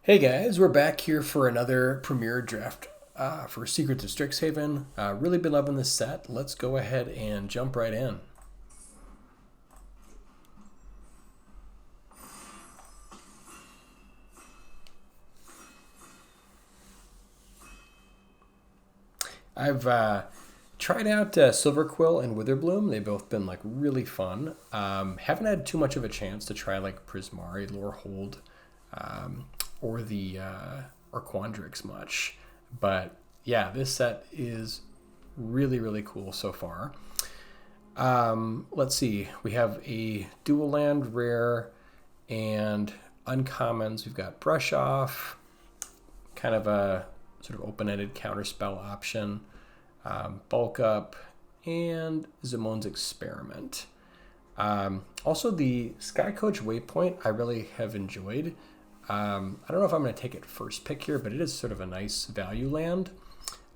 Hey guys, we're back here for another premiere draft for Secrets of Strixhaven. Really been loving this set. Let's go ahead and jump right in. I've tried out Silverquill and Witherbloom. They've both been like really fun. Haven't had too much of a chance to try like Prismari, Lorehold, or the or Quandrix much, but yeah, this set is really cool so far. Let's see, we have a dual land rare and uncommons. We've got Brush Off, kind of a sort of open-ended counterspell option, Bulk Up, and Zimon's Experiment. Also, the Sky Coach Waypoint I really have enjoyed. I don't know if I'm going to take it first pick here, but it is sort of a nice value land.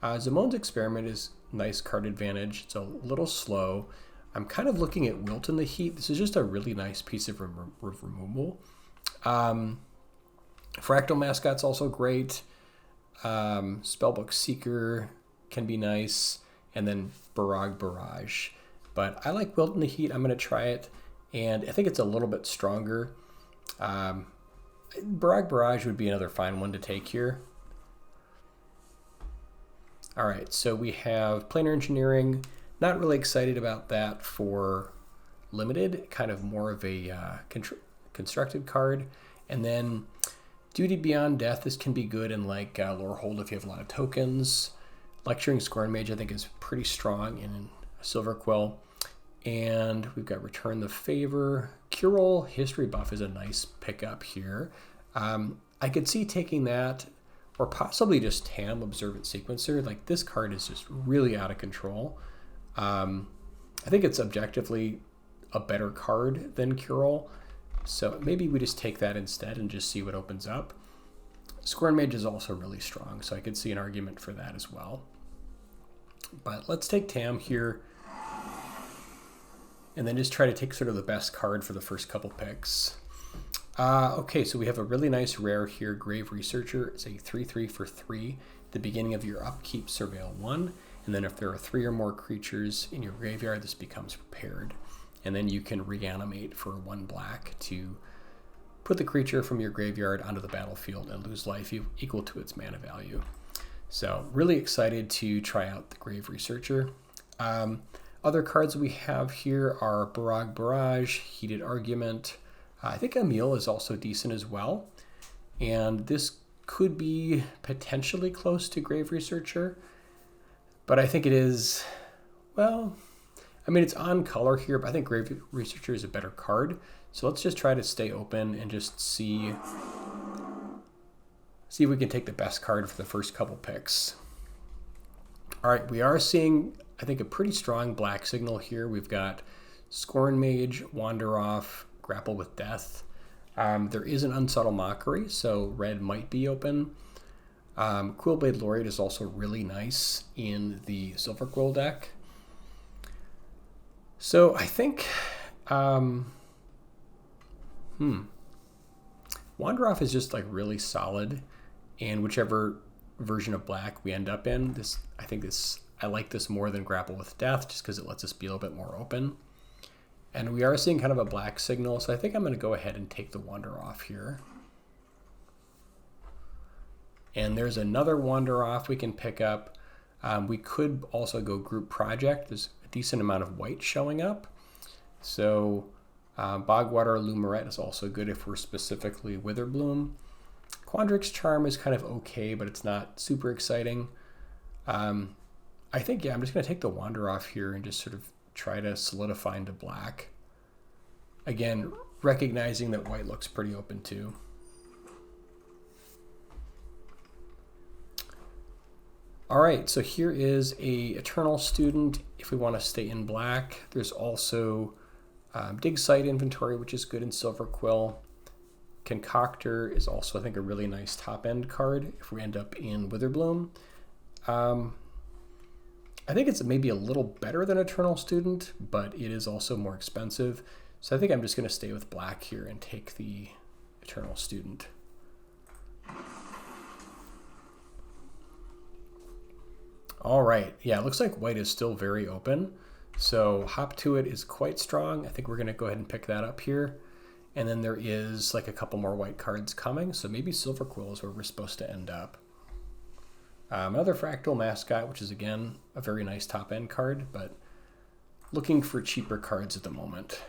Zimon's Experiment is nice card advantage. It's a little slow. I'm kind of looking at Wilt in the Heat. This is just a really nice piece of removal. Fractal Mascot's also great. Spellbook Seeker can be nice. And then Barrage. But I like Wilt in the Heat. I'm going to try it. And I think it's a little bit stronger. Barrage would be another fine one to take here. All right, so we have Planar Engineering. Not really excited about that for limited, kind of more of a constructed card. And then Duty Beyond Death, this can be good in like Lorehold if you have a lot of tokens. Lecturing Scornmage I think is pretty strong in Silverquill. And we've got Return the Favor. Curel History Buff is a nice pickup here. I could see taking that, or possibly just Tam Observant Sequencer. Like, this card is just really out of control. I think it's objectively a better card than Curel, so maybe we just take that instead and just see what opens up. Scornmage is also really strong, so I could see an argument for that as well. But let's take Tam here, and then just try to take sort of the best card for the first couple picks. Okay, so we have a really nice rare here, Grave Researcher. It's a 3/3 for 3. The beginning of your upkeep, Surveil 1. And then if there are 3 or more creatures in your graveyard, this becomes prepared. And then you can reanimate for 1 black to put the creature from your graveyard onto the battlefield and lose life equal to its mana value. So really excited to try out the Grave Researcher. Other cards we have here are Barrage, Heated Argument. I think Emil is also decent as well. And this could be potentially close to Grave Researcher. But I think it is, well, I mean, it's on color here, but I think Grave Researcher is a better card. So let's just try to stay open and just see if we can take the best card for the first couple picks. All right, we are seeing, I think, a pretty strong black signal here. We've got Scornmage, Wander Off, Grapple with Death. There is an Unsubtle Mockery, so red might be open. Quillblade Laureate is also really nice in the Silverquill deck. So I think Wander Off is just like really solid, and whichever version of black we end up in, I like this more than Grapple with Death, just because it lets us be a little bit more open. And we are seeing kind of a black signal, so I think I'm going to go ahead and take the Wander Off here. And there's another Wander Off we can pick up. We could also go Group Project. There's a decent amount of white showing up. So Bogwater Lumerette is also good if we're specifically Witherbloom. Quandrix Charm is kind of okay, but it's not super exciting. I think, I'm just going to take the Wander Off here and just sort of try to solidify into black. Again, recognizing that white looks pretty open too. All right, so here is a Eternal Student if we want to stay in black. There's also Dig Site Inventory, which is good in Silverquill. Concoctor is also, I think, a really nice top-end card if we end up in Witherbloom. I think it's maybe a little better than Eternal Student, but it is also more expensive. So I think I'm just going to stay with black here and take the Eternal Student. All right, yeah, it looks like white is still very open. So Hop to It is quite strong. I think we're gonna go ahead and pick that up here. And then there is like a couple more white cards coming. So maybe Silverquill is where we're supposed to end up. Another Fractal Mascot, which is again, a very nice top end card, but looking for cheaper cards at the moment.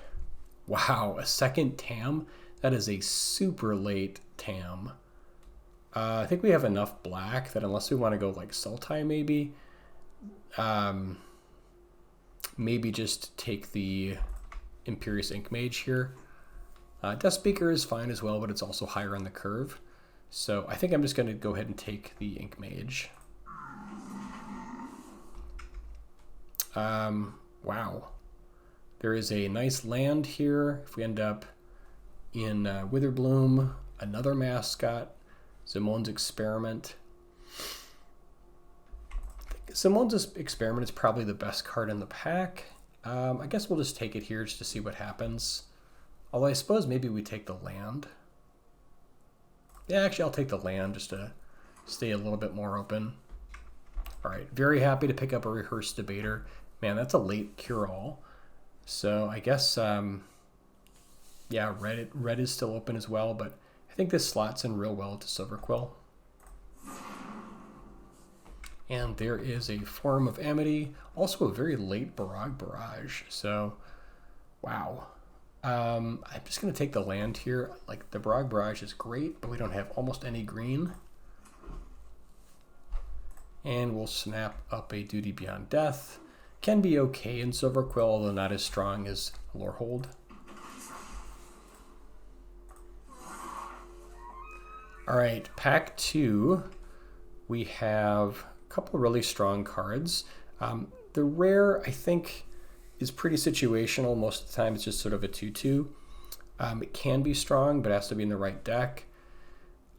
Wow, a second TAM? That is a super late TAM. I think we have enough black that unless we want to go like Sultai maybe, maybe just take the Imperious Inkmage here. Dustspeaker is fine as well, but it's also higher on the curve. So I think I'm just going to go ahead and take the Inkmage. Wow. There is a nice land here. If we end up in Witherbloom, another mascot, Simone's Experiment. I think Simone's Experiment is probably the best card in the pack. I guess we'll just take it here just to see what happens. Although I suppose maybe we take the land. Yeah, actually I'll take the land just to stay a little bit more open. All right, very happy to pick up a Rehearsed Debater. Man, that's a late cure-all. So I guess, yeah, red is still open as well, but I think this slots in real well to Silverquill. And there is a Forum of Amity, also a very late Barrage. So, wow. I'm just going to take the land here. Like, the Barrage is great, but we don't have almost any green. And we'll snap up a Duty Beyond Death. Can be okay in Silverquill, although not as strong as Lorehold. All right, pack 2, we have a couple of really strong cards. The rare, I think, is pretty situational. Most of the time it's just sort of a 2-2. It can be strong, but it has to be in the right deck.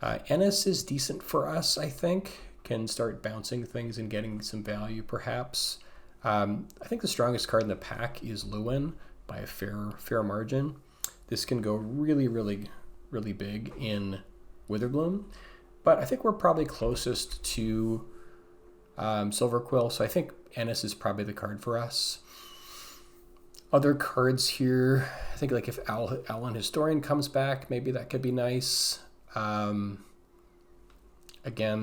Ennis is decent for us, I think. Can start bouncing things and getting some value, perhaps. I think the strongest card in the pack is Lewin by a fair margin. This can go really, really, really big in Witherbloom, but I think we're probably closest to Silverquill, so I think Ennis is probably the card for us. Other cards here, I think like if Alan Historian comes back, maybe that could be nice. Again,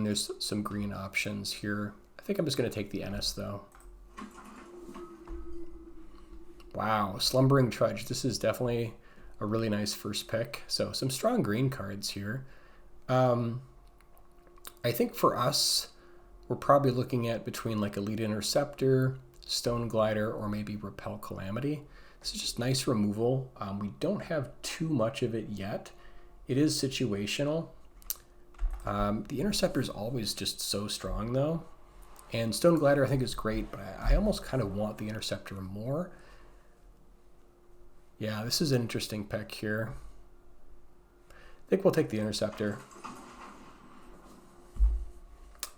there's some green options here. I think I'm just going to take the Ennis though. Wow, Slumbering Trudge. This is definitely a really nice first pick. So some strong green cards here. I think for us, we're probably looking at between like Elite Interceptor, Stone Glider, or maybe Repel Calamity. This is just nice removal. We don't have too much of it yet. It is situational. The Interceptor is always just so strong though. And Stone Glider I think is great, but I almost kind of want the Interceptor more. Yeah, this is an interesting pick here. I think we'll take the Interceptor.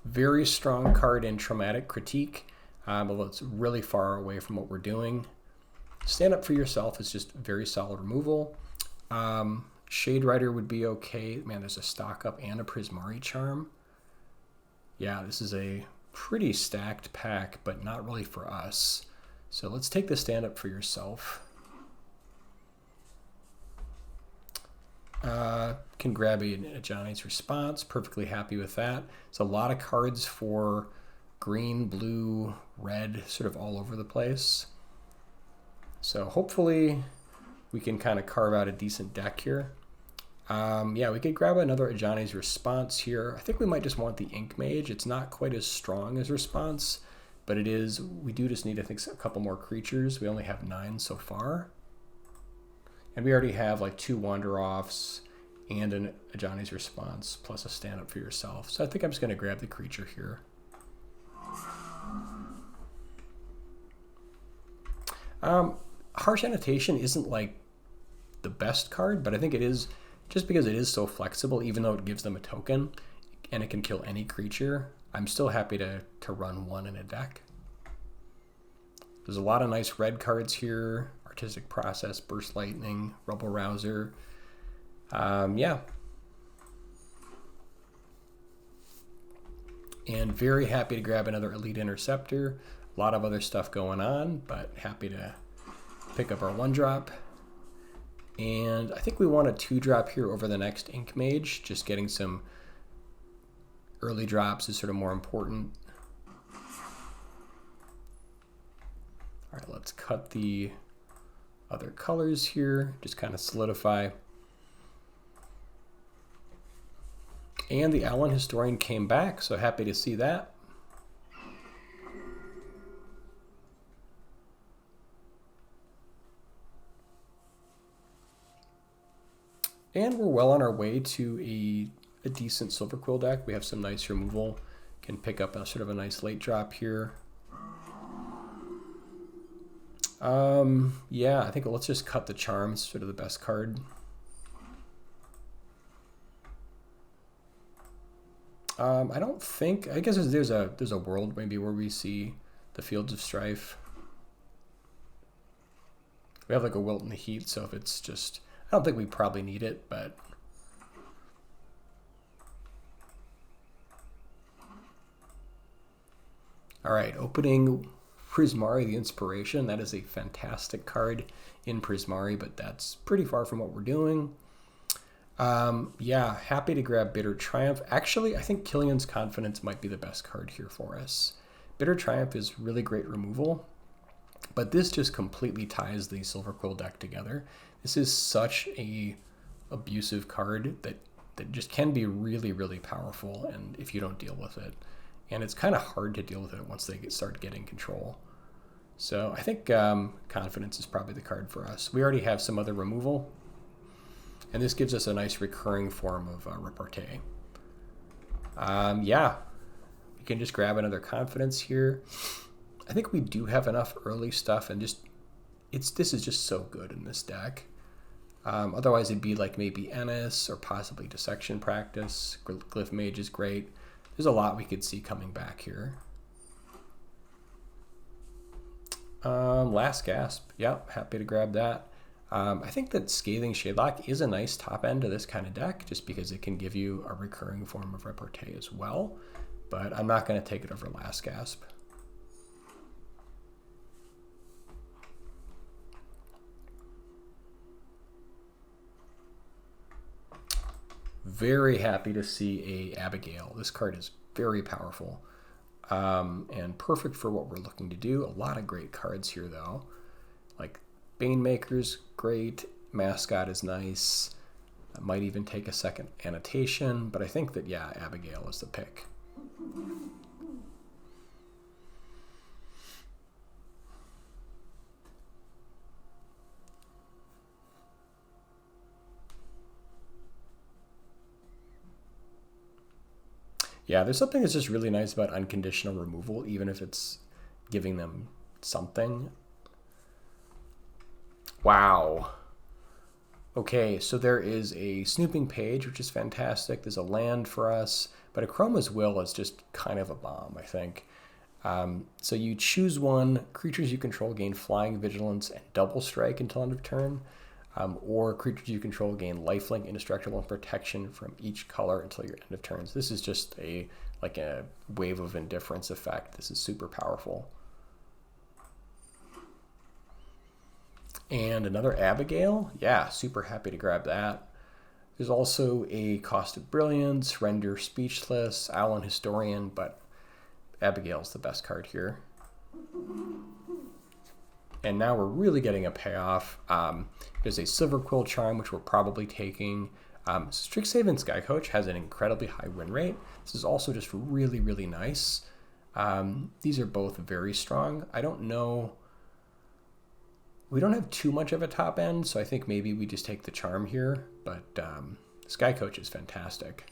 Very strong card in Traumatic Critique, although it's really far away from what we're doing. Stand Up for Yourself is just very solid removal. Shade Rider would be okay. Man, there's a Stock Up and a Prismari Charm. Yeah, this is a pretty stacked pack, but not really for us. So let's take the Stand Up for Yourself. Can grab a Ajani's Response. Perfectly happy with that. It's a lot of cards for green, blue, red, sort of all over the place. So hopefully we can kind of carve out a decent deck here. Yeah, we could grab another Ajani's Response here. I think we might just want the Inkmage. It's not quite as strong as Response, but it is. We do just need, I think, a couple more creatures. We only have 9 so far. And we already have like 2 Wander-Offs and an Ajani's Response plus a Stand Up for Yourself. So I think I'm just going to grab the creature here. Harsh Annotation isn't like the best card, but I think it is just because it is so flexible, even though it gives them a token and it can kill any creature. I'm still happy to run one in a deck. There's a lot of nice red cards here. Artistic Process, Burst Lightning, Rubble Rouser. Yeah. And very happy to grab another Elite Interceptor. A lot of other stuff going on, but happy to pick up our 1-drop. And I think we want a 2-drop here over the next Inkmage. Just getting some early drops is sort of more important. All right, let's cut the other colors here, just kind of solidify. And the Allen Historian came back, so happy to see that. And we're well on our way to a decent Silverquill deck. We have some nice removal. Can pick up a sort of a nice late drop here. Yeah, I think let's just cut the Charm. It's sort of the best card. I don't think, I guess there's a world maybe where we see the Fields of Strife. We have like a Wilt in the Heat, so if it's just, I don't think we probably need it, but all right, opening Prismari, the Inspiration. That is a fantastic card in Prismari, but that's pretty far from what we're doing. Yeah, happy to grab Bitter Triumph. Actually, I think Killian's Confidence might be the best card here for us. Bitter Triumph is really great removal, but this just completely ties the Silverquill deck together. This is such a abusive card that just can be really, really powerful, and if you don't deal with it. And it's kind of hard to deal with it once they start getting control. So I think Confidence is probably the card for us. We already have some other removal, and this gives us a nice recurring form of repartee. Yeah, we can just grab another Confidence here. I think we do have enough early stuff, and just this is just so good in this deck. Otherwise, it'd be like maybe Ennis or possibly Dissection Practice. Glyphmage is great. There's a lot we could see coming back here. Last Gasp. Yep, happy to grab that. I think that Scathing Shadelock is a nice top end to this kind of deck, just because it can give you a recurring form of repartee as well. But I'm not going to take it over Last Gasp. Very happy to see a Abigale. This card is very powerful and perfect for what we're looking to do. A lot of great cards here, though. Like Banemaker's great. Mascot is nice. I might even take a second annotation, but I think that, yeah, Abigale is the pick. Yeah, there's something that's just really nice about unconditional removal, even if it's giving them something. Wow. Okay, so there is a Snooping Page, which is fantastic. There's a land for us, but Akroma's Will is just kind of a bomb, I think. So you choose one, creatures you control gain Flying, Vigilance, and Double Strike until end of turn. Or creatures you control gain lifelink, indestructible, and protection from each color until your end of turns. This is just like a Wave of Indifference effect. This is super powerful. And another Abigale. Yeah, super happy to grab that. There's also a Cost of Brilliance, Render Speechless, Allen Historian, but Abigale's the best card here. And now we're really getting a payoff. There's a Silverquill Charm, which we're probably taking. Strixhaven Sky Coach has an incredibly high win rate. This is also just really, really nice. These are both very strong. I don't know. We don't have too much of a top end, so I think maybe we just take the Charm here. But Sky Coach is fantastic.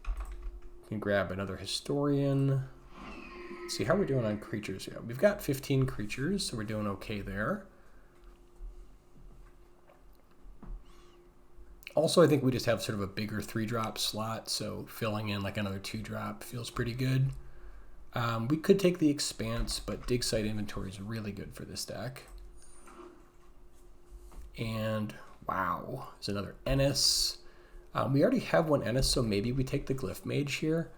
You can grab another Historian. See how we're doing on creatures. Yeah, we've got 15 creatures, so we're doing okay there. Also, I think we just have sort of a bigger 3-drop slot, so filling in like another 2-drop feels pretty good. We could take the Expanse, but Dig Site Inventory is really good for this deck. And wow, there's another Ennis. We already have one Ennis, so maybe we take the Glyphmage here.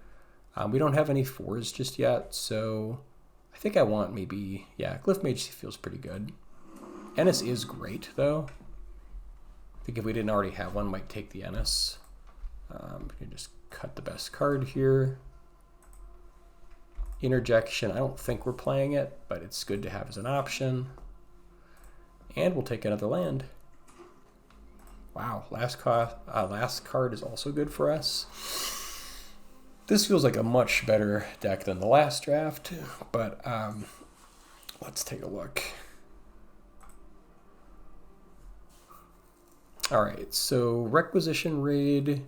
We don't have any 4s just yet, so I think I want maybe, yeah, Glyphmage feels pretty good. Ennis is great, though. I think if we didn't already have one, might take the Ennis. We can just cut the best card here. Interjection, I don't think we're playing it, but it's good to have as an option. And we'll take another land. Wow, last card is also good for us. This feels like a much better deck than the last draft, but let's take a look. All right, so Requisition Raid,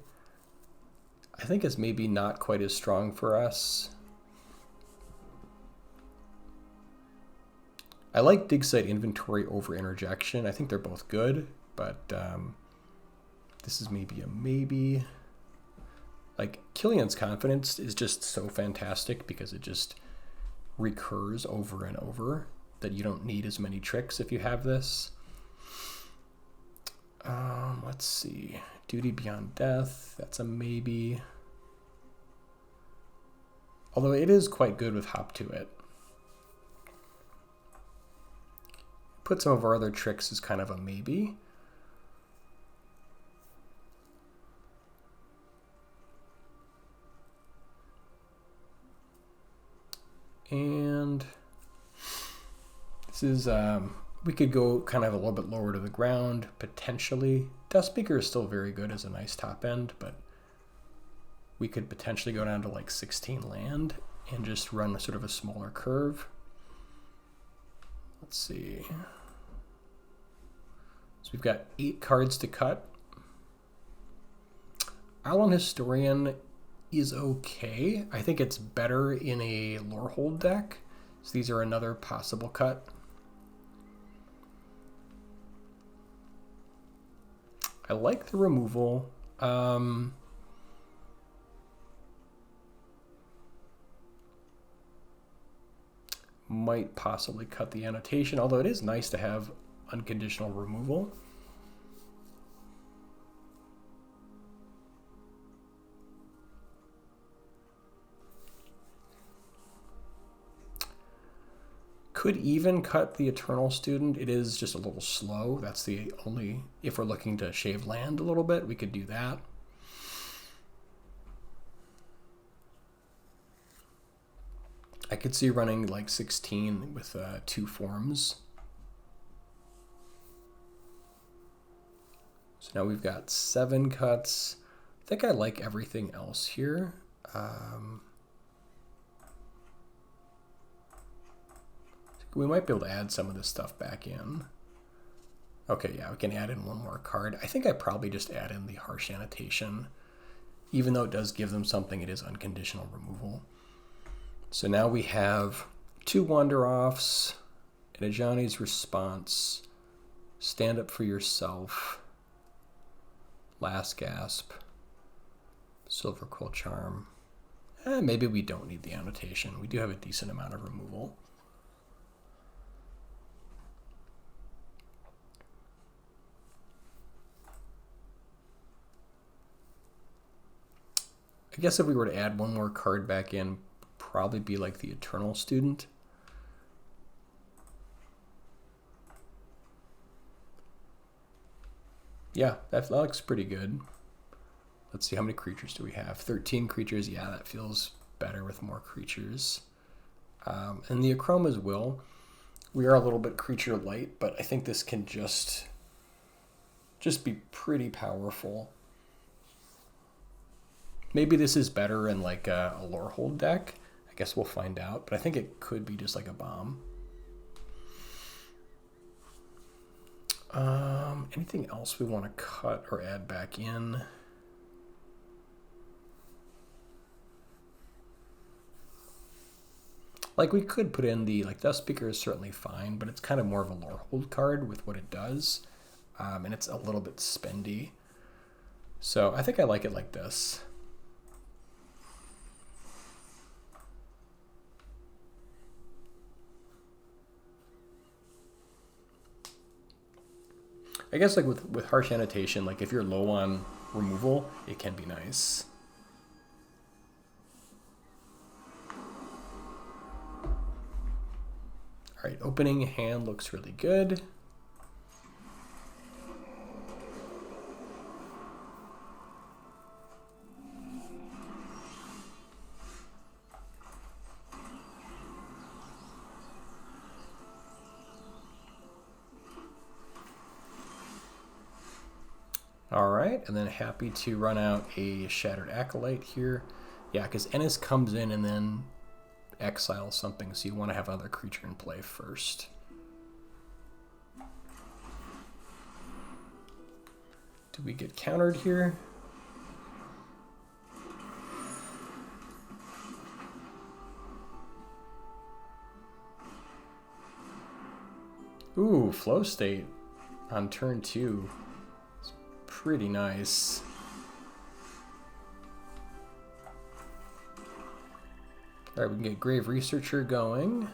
I think is maybe not quite as strong for us. I like Dig Site Inventory over Interjection. I think they're both good, but this is maybe a maybe. Like, Killian's Confidence is just so fantastic because it just recurs over and over that you don't need as many tricks if you have this. Let's see. Duty Beyond Death, that's a maybe. Although it is quite good with Hop to It. Put some of our other tricks as kind of a maybe. And this is, we could go kind of a little bit lower to the ground, potentially. Dustspeaker is still very good as a nice top end, but we could potentially go down to like 16 land and just run sort of a smaller curve. Let's see. So we've got 8 cards to cut. Island Historian is okay. I think it's better in a Lorehold deck. So these are another possible cut. I like the removal. Might possibly cut the annotation, although it is nice to have unconditional removal. Could even cut the Eternal Student. It is just a little slow. That's the only, if we're looking to shave land a little bit, we could do that. I could see running like 16 with 2 forms. So now we've got 7 cuts. I think I like everything else here. We might be able to add some of this stuff back in. Okay, yeah, we can add in one more card. I think I probably just add in the Harsh Annotation. Even though it does give them something, it is unconditional removal. So now we have 2 Wander-Offs, and Ajani's Response, Stand Up for Yourself, Last Gasp, Silverquill Charm. Maybe we don't need the annotation. We do have a decent amount of removal. I guess if we were to add one more card back in, probably be like the Eternal Student. Yeah, that looks pretty good. Let's see, how many creatures do we have? 13 creatures. Yeah, that feels better with more creatures. And the Akroma's Will. We are a little bit creature light, but I think this can just be pretty powerful. Maybe this is better in like a Lorehold deck. I guess we'll find out, but I think it could be just like a bomb. Anything else we want to cut or add back in? Like we could put in the, like Dustspeaker is certainly fine, but it's kind of more of a Lorehold card with what it does. And it's a little bit spendy. So I think I like it like this. I guess like with Harsh Annotation, like if you're low on removal, it can be nice. All right, opening hand looks really good. All right, and then happy to run out a Shattered Acolyte here. Yeah, because Ennis comes in and then exiles something, so you want to have another creature in play first. Do we get countered here? Ooh, Flow State on turn 2. Pretty nice. All right, we can get Grave Researcher going.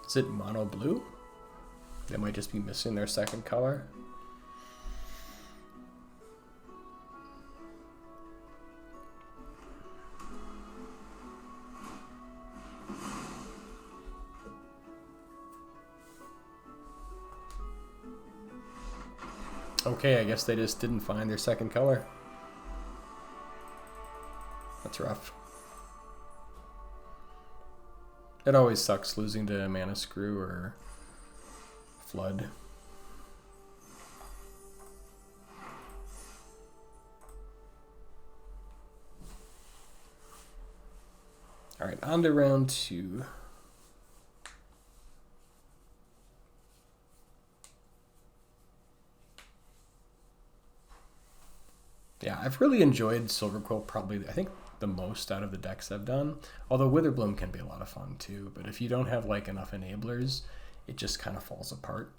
Is it mono blue? They might just be missing their second color. Okay, I guess they just didn't find their second color. That's rough. It always sucks losing to Mana Screw or Flood. All right, on to round 2. Yeah, I've really enjoyed Silverquill probably, I think, the most out of the decks I've done. Although Witherbloom can be a lot of fun too, but if you don't have like enough enablers, it just kind of falls apart.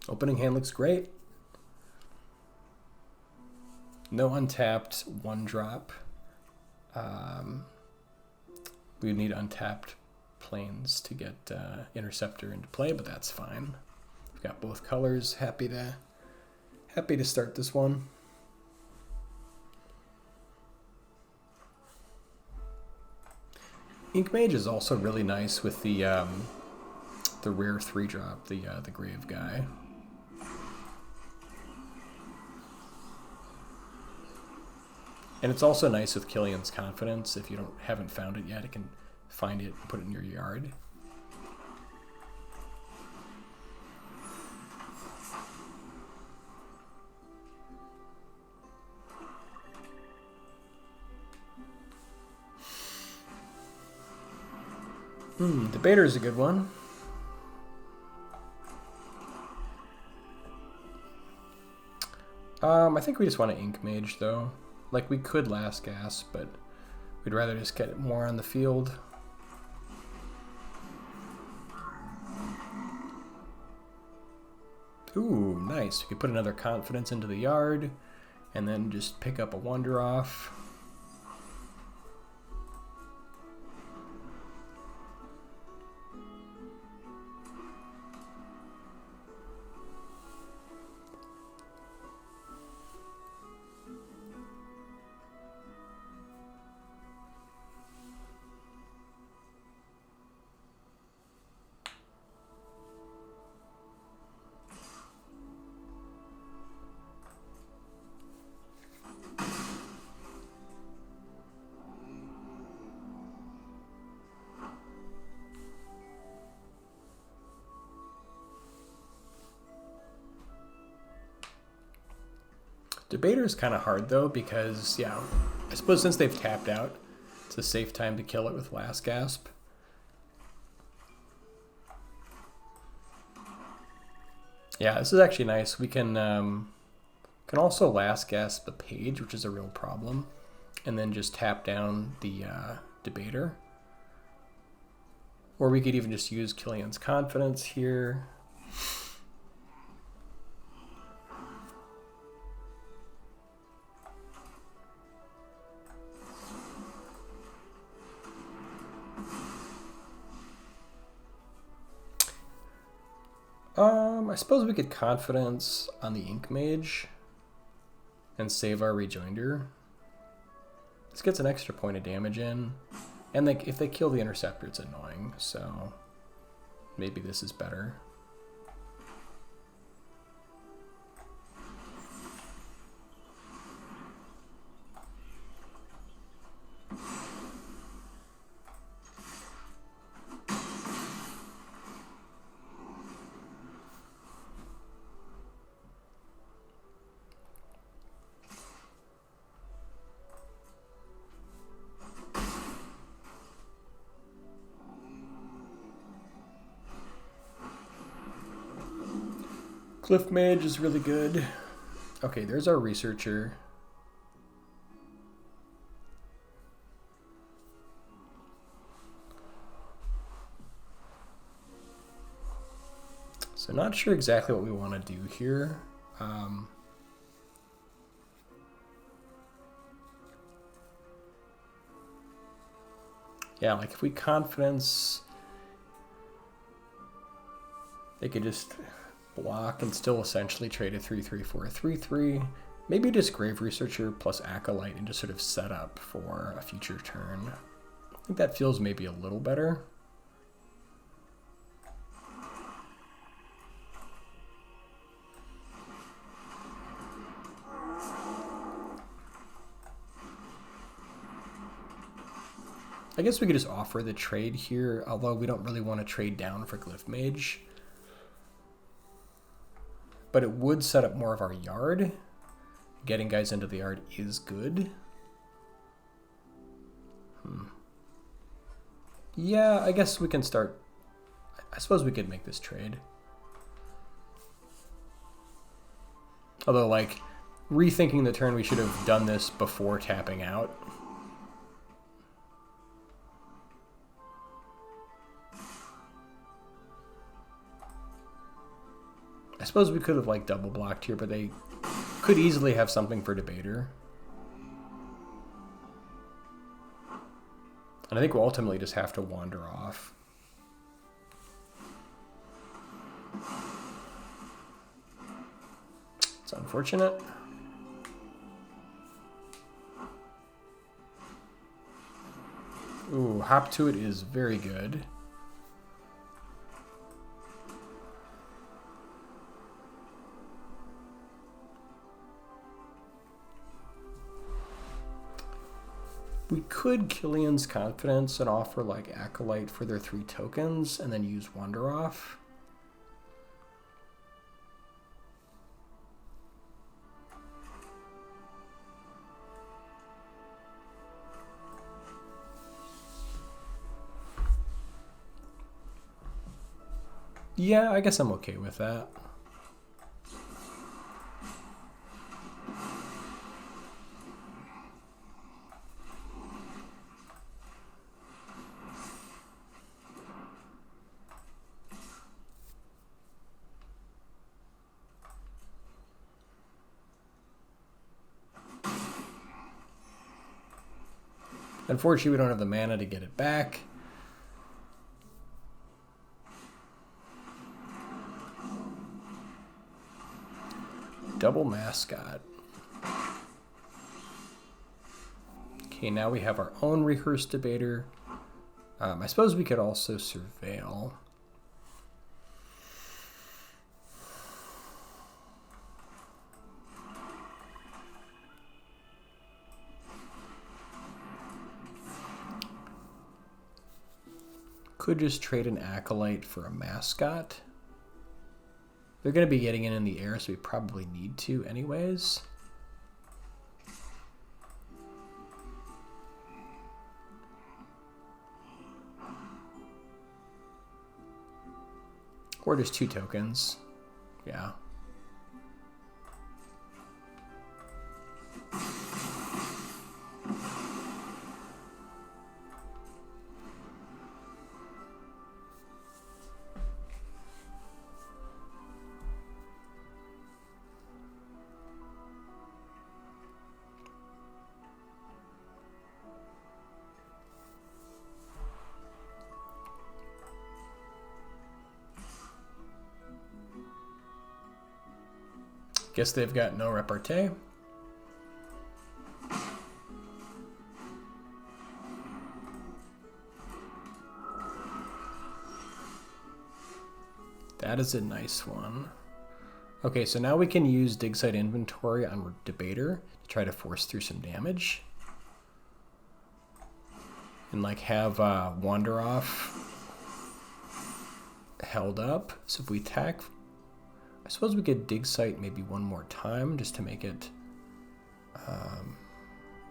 Opening hand looks great. No untapped 1-drop. We need untapped planes to get Interceptor into play, but that's fine. We've got both colors. Happy to start this one. Inkmage is also really nice with the rare 3-drop, the Grave guy. And it's also nice with Killian's Confidence. If you haven't found it yet, it can find it and put it in your yard. Debater is a good one. I think we just want to Inkmage though. Like, we could Last Gasp, but we'd rather just get it more on the field. Ooh, nice. We could put another Confidence into the yard, and then just pick up a Wonder off. Debater is kind of hard though, because yeah, I suppose since they've tapped out, it's a safe time to kill it with Last Gasp. Yeah, this is actually nice. We can also Last Gasp the page, which is a real problem. and then just tap down the Debater. Or we could even just use Killian's Confidence here. I suppose we could Confidence on the Inkmage and save our Rejoinder. This gets an extra point of damage in. And if they kill the Interceptor, it's annoying, so maybe this is better. Glyphmage is really good. Okay, there's our researcher. So not sure exactly what we want to do here. Yeah, like if we Confidence, they could just block and still essentially trade a 3/3 for a 3/3. Maybe just Grave Researcher plus Acolyte and just sort of set up for a future turn. I think that feels maybe a little better. I guess we could just offer the trade here, although we don't really want to trade down for Glyphmage. But it would set up more of our yard. Getting guys into the yard is good. Yeah, I guess we can start. I suppose we could make this trade. Although, like, rethinking the turn, we should have done this before tapping out. I suppose we could have like double blocked here, but they could easily have something for Debater. And I think we'll ultimately just have to wander off. It's unfortunate. Ooh, Hop to It is very good. We could Killian's Confidence and offer like Acolyte for their 3 tokens and then use Wander Off. Yeah, I guess I'm okay with that. Unfortunately, we don't have the mana to get it back. Double Mascot. Okay, now we have our own Rehearsed Debater. I suppose we could also Surveil. Could just trade an Acolyte for a Mascot. They're going to be getting in the air, so we probably need to anyways. Or just 2 tokens. Yeah. Guess they've got no repartee. That is a nice one. Okay, so now we can use Dig Site Inventory on Debater to try to force through some damage. And like have Wander Off held up. So if we attack, I suppose we could Dig Site maybe one more time just to make it.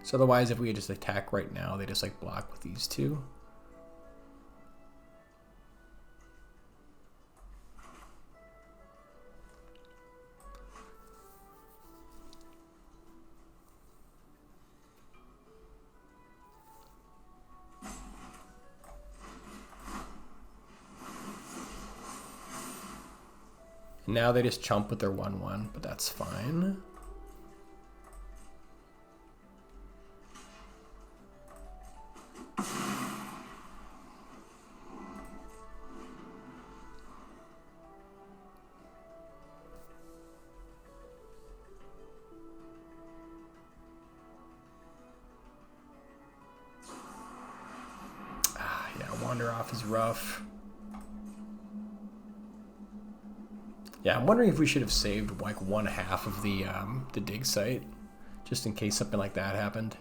So otherwise, if we just attack right now, they just like block with these two. Now they just chump with their 1/1, but that's fine. Yeah, Wander Off is rough. Yeah, I'm wondering if we should have saved like 1/2 of the dig site, just in case something like that happened.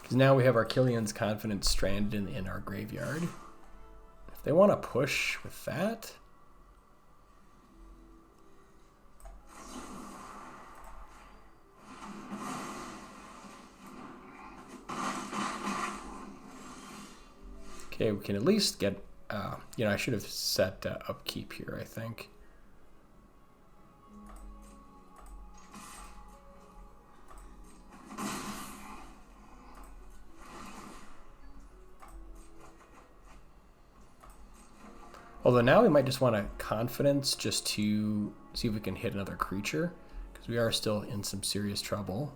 Because now we have our Killian's Confidence stranded in our graveyard. If they want to push with that... Okay, we can at least get, you know, I should have set upkeep here, I think. Although now we might just want a confidence just to see if we can hit another creature, because we are still in some serious trouble.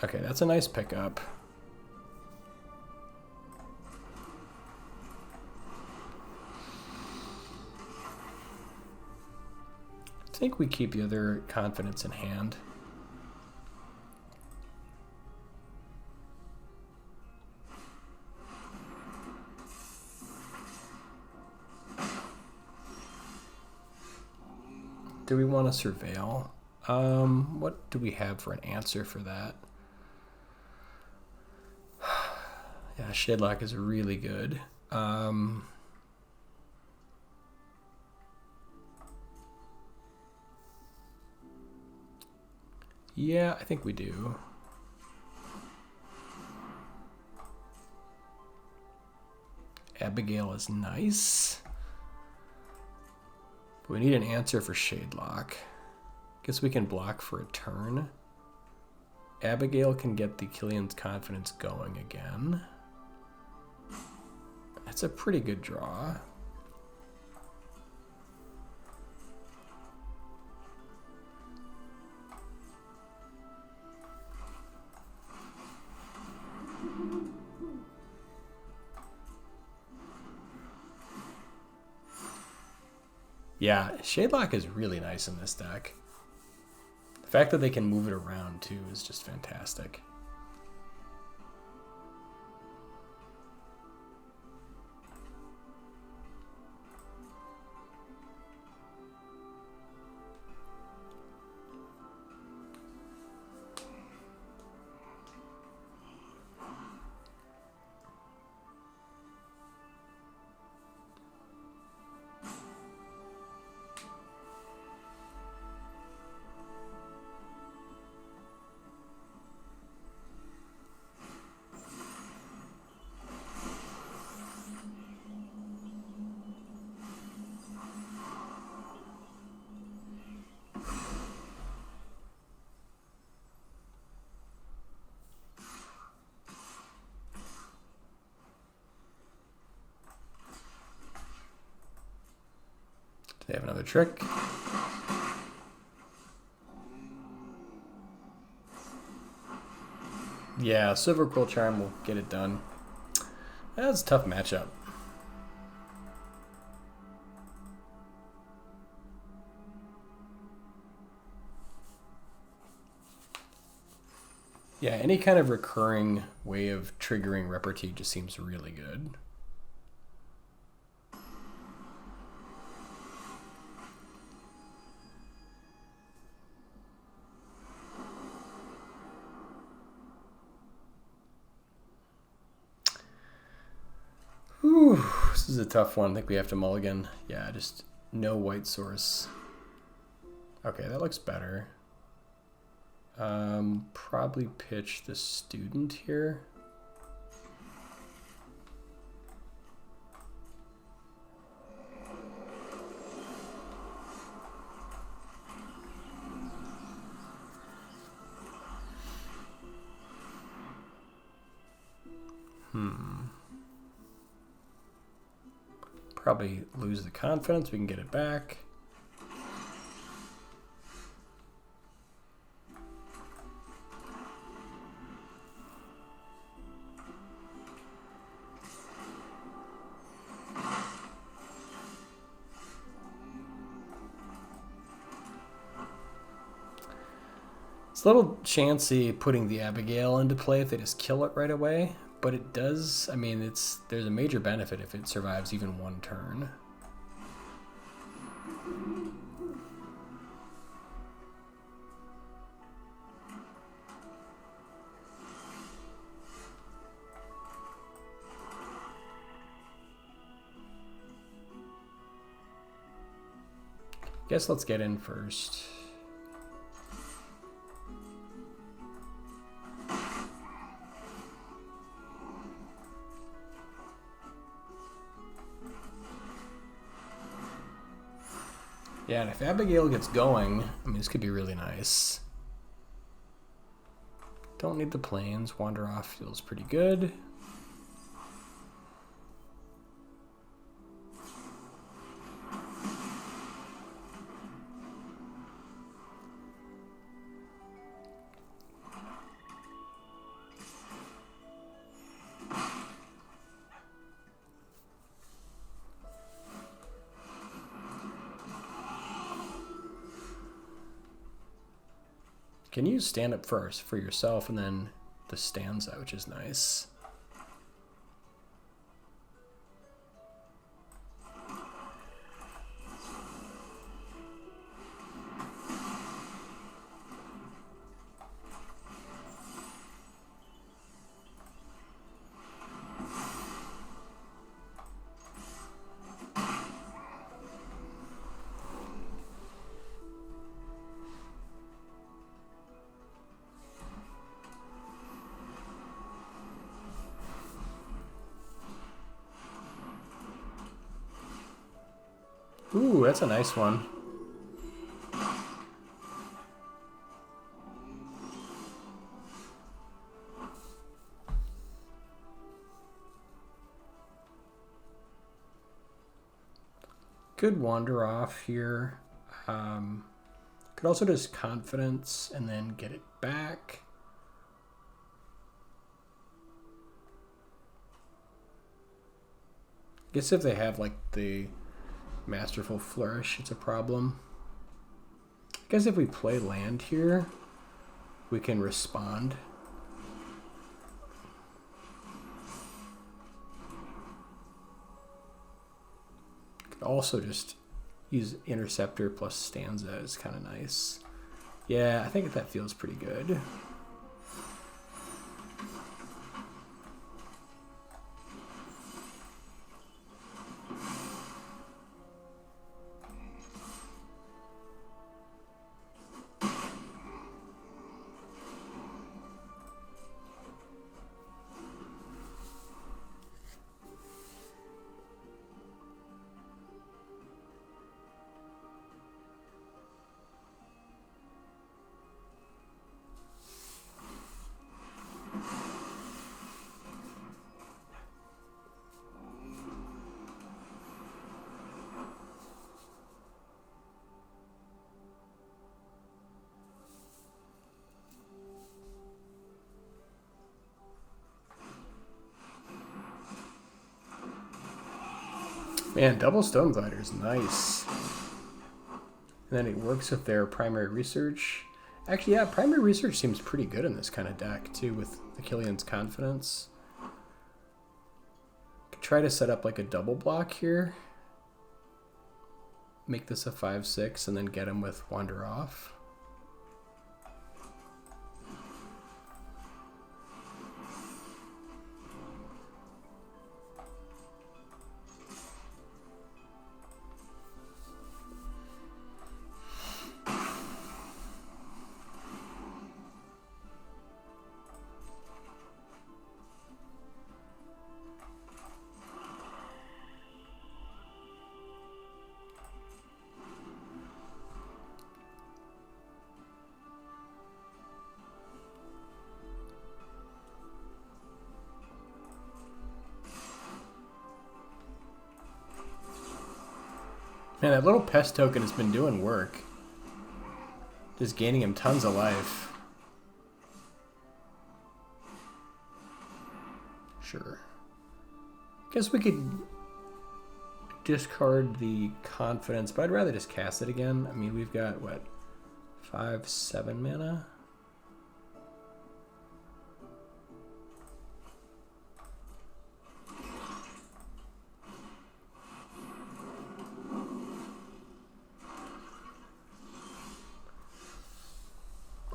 Okay, that's a nice pickup. I think we keep the other confidence in hand. Do we want to surveil? What do we have for an answer for that? Yeah, Shadelock is really good. Yeah, I think we do. Abigale is nice. But we need an answer for Shadelock. Guess we can block for a turn. Abigale can get the Killian's Confidence going again. That's a pretty good draw. Yeah, Shadelock is really nice in this deck. The fact that they can move it around too is just fantastic. They have another trick. Yeah, Silverquill Charm will get it done. That's a tough matchup. Yeah, any kind of recurring way of triggering repartee just seems really good. Whew, this is a tough one. I think we have to mulligan. Yeah, just no white source. Okay, that looks better. Probably pitch the student here. Probably lose the confidence. We can get it back. It's a little chancy putting the Abigale into play if they just kill it right away. But it does, I mean, there's a major benefit if it survives even one turn. Guess let's get in first. Yeah, and if Abigale gets going, I mean, this could be really nice. Don't need the planes. Wander off feels pretty good. Can you stand up first for yourself and then the stanza, which is nice. Ooh, that's a nice one. Could wander off here. Could also just confidence and then get it back. Guess if they have like the Masterful Flourish, it's a problem. I guess if we play land here, we can respond. Could also just use Interceptor plus Stanza is kind of nice. Yeah, I think that feels pretty good. Man, double Stone Gliders, nice. And then it works with their primary research. Actually, yeah, primary research seems pretty good in this kind of deck, too, with the Killian's Confidence. Could try to set up like a double block here. Make this a 5/6 and then get him with Wander Off. Man, that little pest token has been doing work. Just gaining him tons of life. Sure. Guess we could discard the Confidence, but I'd rather just cast it again. I mean, we've got, what, 5/7 mana?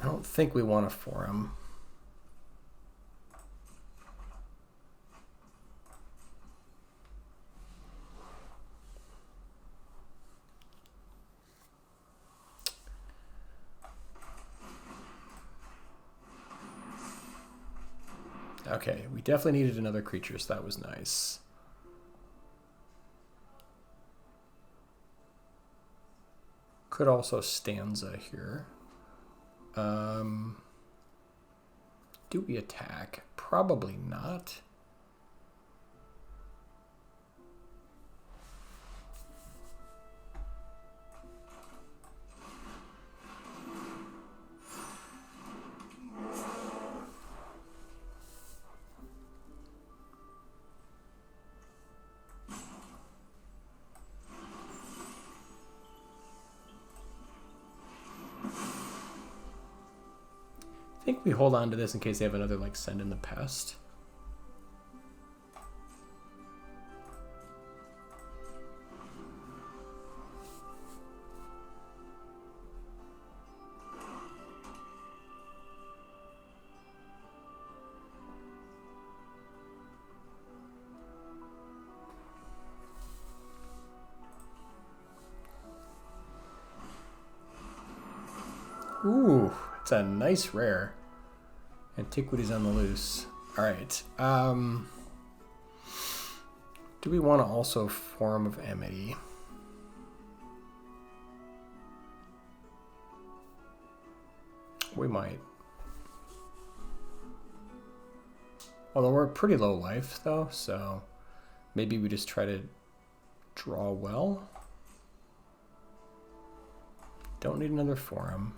I don't think we want a Forum. Okay, we definitely needed another creature, so that was nice. Could also Stanza here. Do we attack? Probably not. I think we hold on to this in case they have another, like, Send in the Pest. Ooh, it's a nice rare. Antiquities on the Loose. All right. Do we want to also Forum of Amity? We might. Although we're pretty low life, though, so maybe we just try to draw well. Don't need another Forum.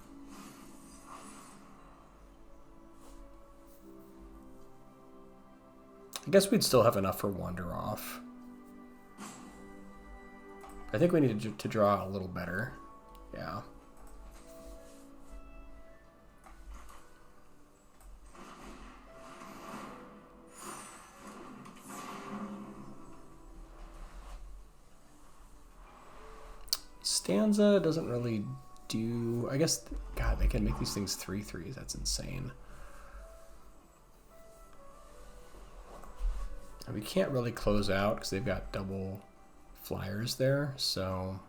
I guess we'd still have enough for Wander Off. I think we need to draw a little better. Yeah. Stanza doesn't really do... I guess... God, they can make these things 3/3s. That's insane. We can't really close out because they've got double flyers there, so...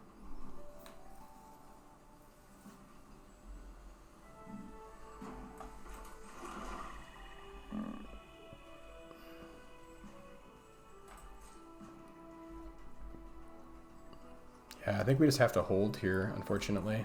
Yeah, I think we just have to hold here, unfortunately.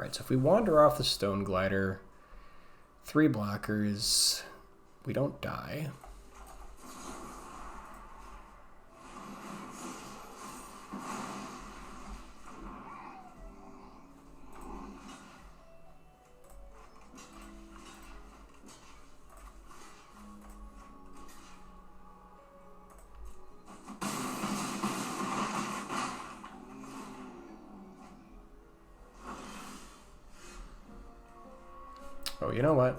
All right, so if we wander off the Stone Glider, 3 blockers, we don't die. Oh, you know what?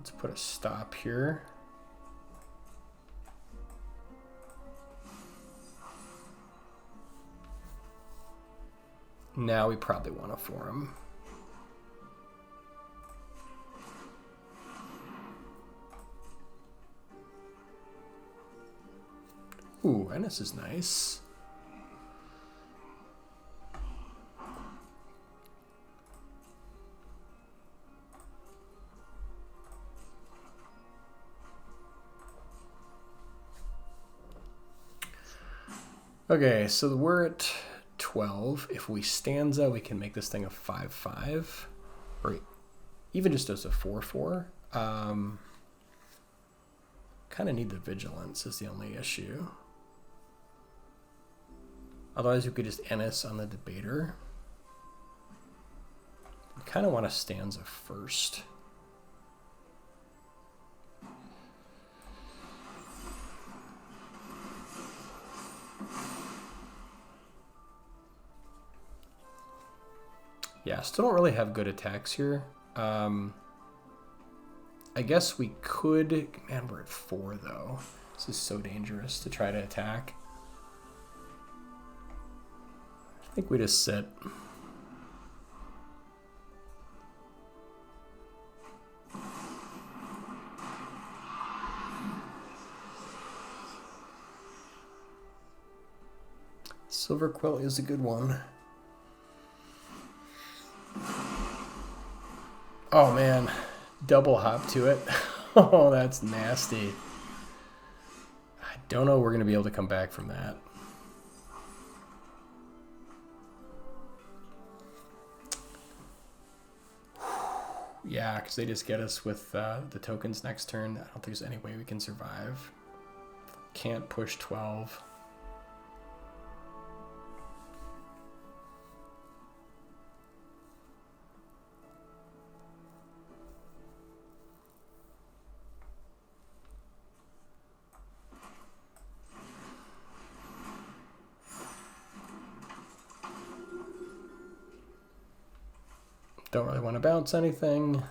Let's put a stop here. Now we probably want a Forum. Ooh, Ennis is nice. Okay, so we're at 12. If we stanza, we can make this thing a 5/5, or even just as a 4/4. Kind of need the vigilance is the only issue. Otherwise, we could just Ennis on the debater. I kind of want to stanza first. Yeah, still don't really have good attacks here. I guess we could... Man, we're at 4, though. This is so dangerous to try to attack. I think we just sit. Silverquill is a good one. Oh man, double hop to it. Oh, that's nasty. I don't know we're going to be able to come back from that. Yeah, because they just get us with the tokens next turn. I don't think there's any way we can survive. Can't push 12. Don't really want to bounce anything.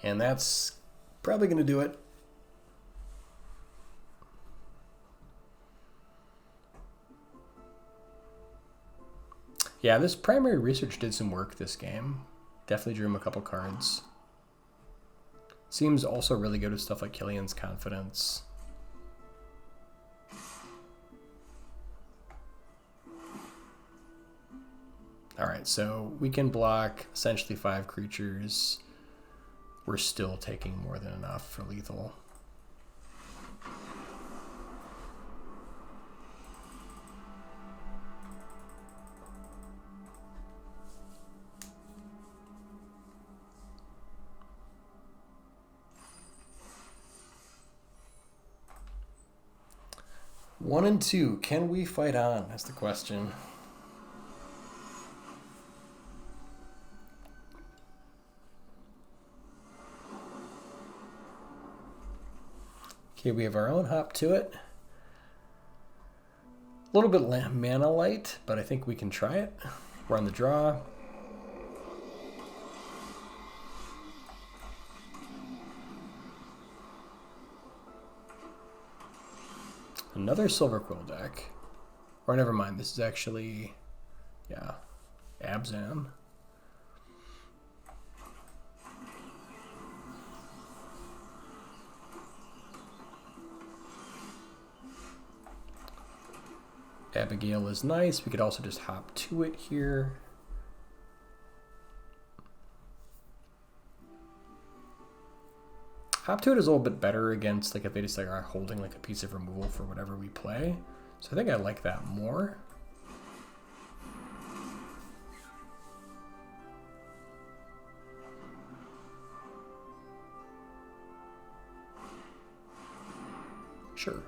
And that's probably going to do it. Yeah, this primary research did some work this game. Definitely drew him a couple cards. Seems also really good with stuff like Killian's Confidence. Alright, so we can block essentially 5 creatures. We're still taking more than enough for lethal. One and two, can we fight on? That's the question. Okay, we have our own hop to it. A little bit mana light, but I think we can try it. We're on the draw. Another Silverquill deck. Or never mind, this is actually, yeah, Abzan. Abigale is nice. We could also just hop to it here. Hop to it is a little bit better against like if they just like are holding like a piece of removal for whatever we play. So I think I like that more. Sure.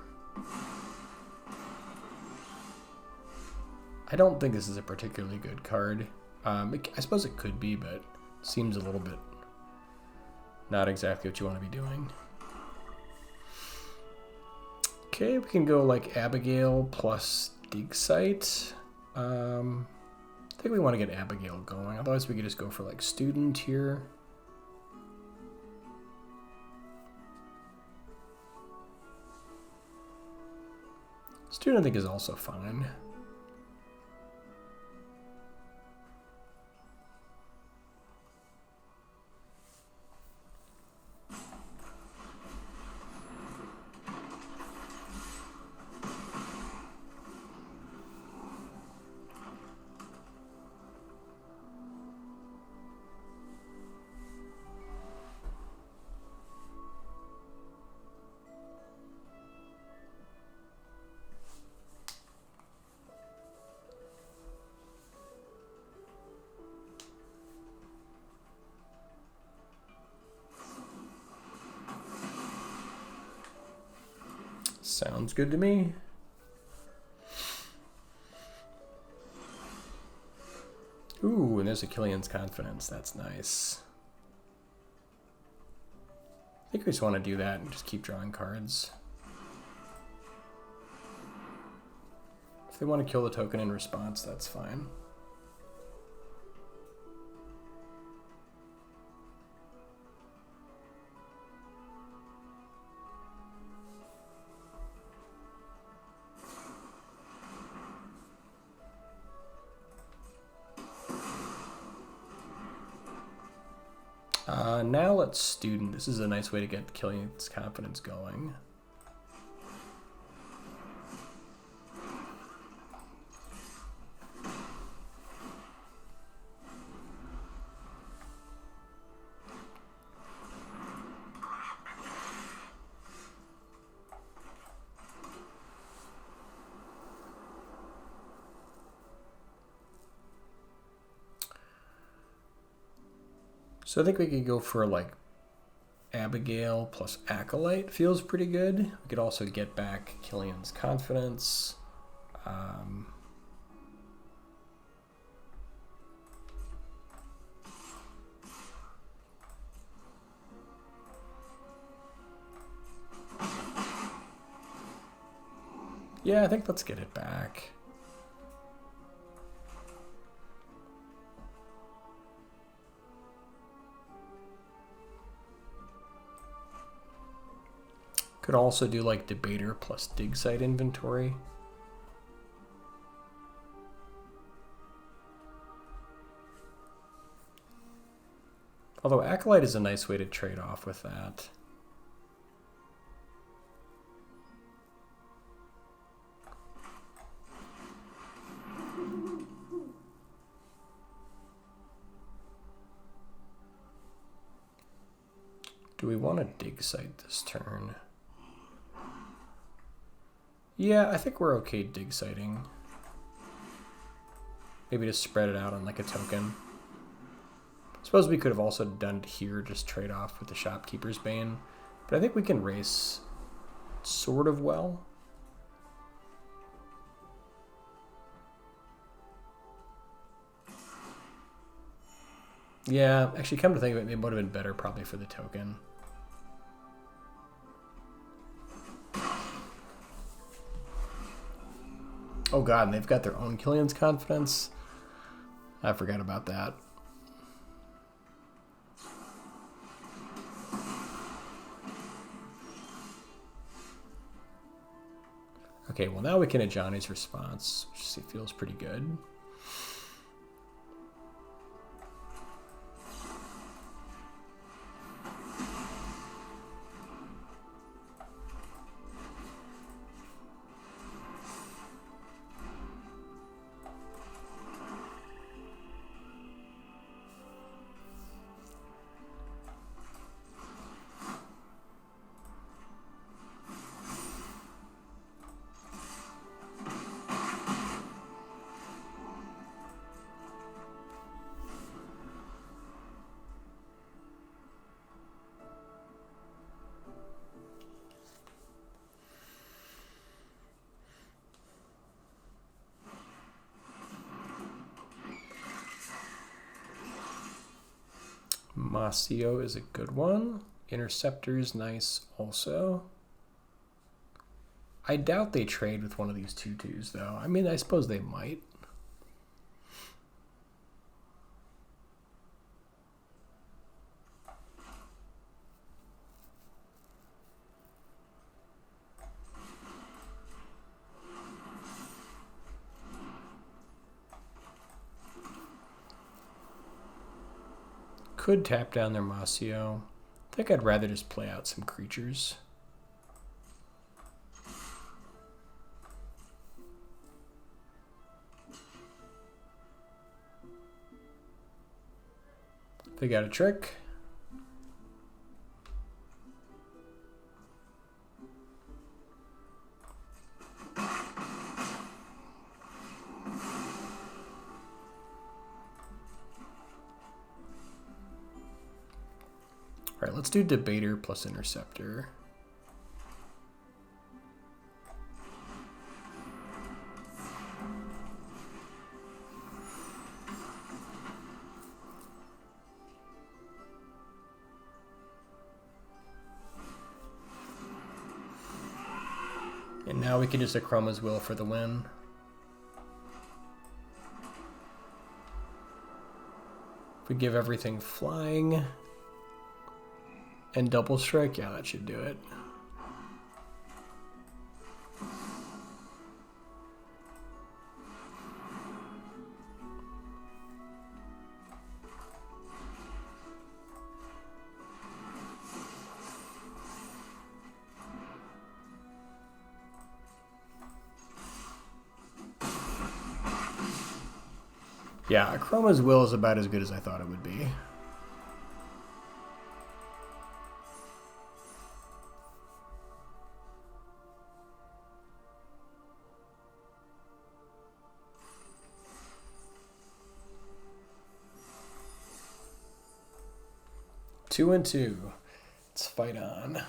I don't think this is a particularly good card. I suppose it could be, but it seems a little bit not exactly what you want to be doing. Okay, we can go like Abigale plus Dig Site. I think we want to get Abigale going. Otherwise, we could just go for like Student here. Student, I think, is also fine. Sounds good to me. Ooh, and there's a Killian's Confidence. That's nice. I think we just want to do that and just keep drawing cards. If they want to kill the token in response, that's fine. Now let's Student. This is a nice way to get Killian's Confidence going. So I think we could go for like Abigale plus Acolyte. Feels pretty good. We could also get back Killian's Confidence. Yeah, I think let's get it back. Could also do like Debater plus Dig Site Inventory. Although Acolyte is a nice way to trade off with that. Do we want to Dig Site this turn? Yeah, I think we're okay Dig Siting. Maybe just spread it out on like a token. Suppose we could have also done it here, just trade off with the Shopkeeper's Bane. But I think we can race sort of well. Yeah, actually come to think of it, it would have been better probably for the token. Oh god, and they've got their own Killian's Confidence. I forgot about that. Okay, well now we can Ajani's Response, which feels pretty good. Masio is a good one. Interceptor is nice also. I doubt they trade with one of these 2/2s though. I mean, I suppose they might. Could tap down their Masio. I think I'd rather just play out some creatures. They got a trick. All right, let's do Debater plus Interceptor. And now we can just Akroma's Will for the win. If we give everything flying and double strike, yeah, that should do it. Yeah, Akroma's Will is about as good as I thought it would be. Two and two. Let's fight on.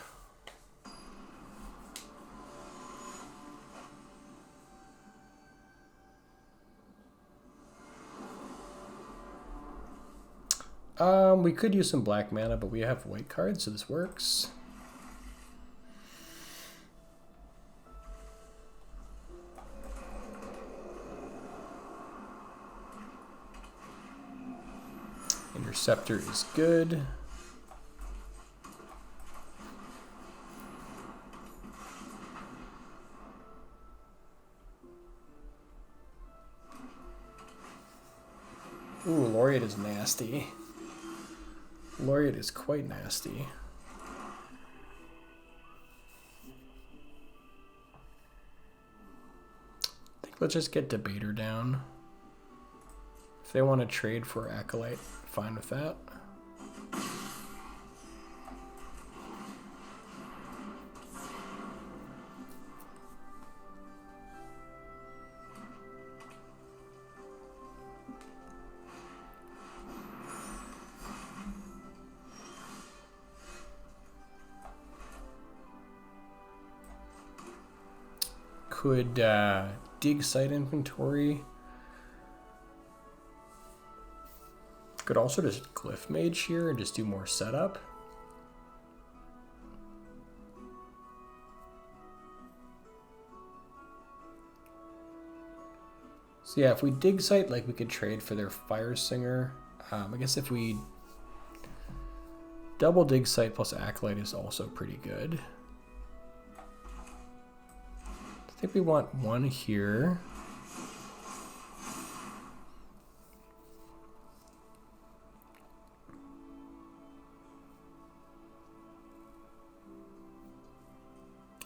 We could use some black mana, but we have white cards, so this works. Interceptor is good. Ooh, Laureate is nasty. Laureate is quite nasty. I think let's just get Debater down. If they want to trade for Acolyte, fine with that. Could dig site inventory. Could also just Glyphmage here and just do more setup. So yeah, if we dig site, like we could trade for their Fire Singer. I guess if we double dig site plus Acolyte is also pretty good. I think we want one here.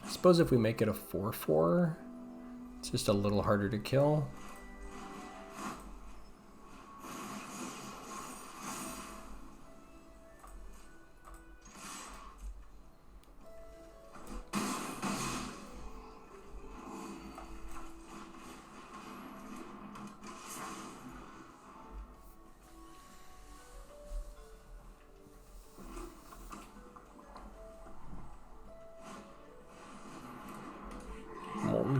I suppose if we make it a 4/4, it's just a little harder to kill.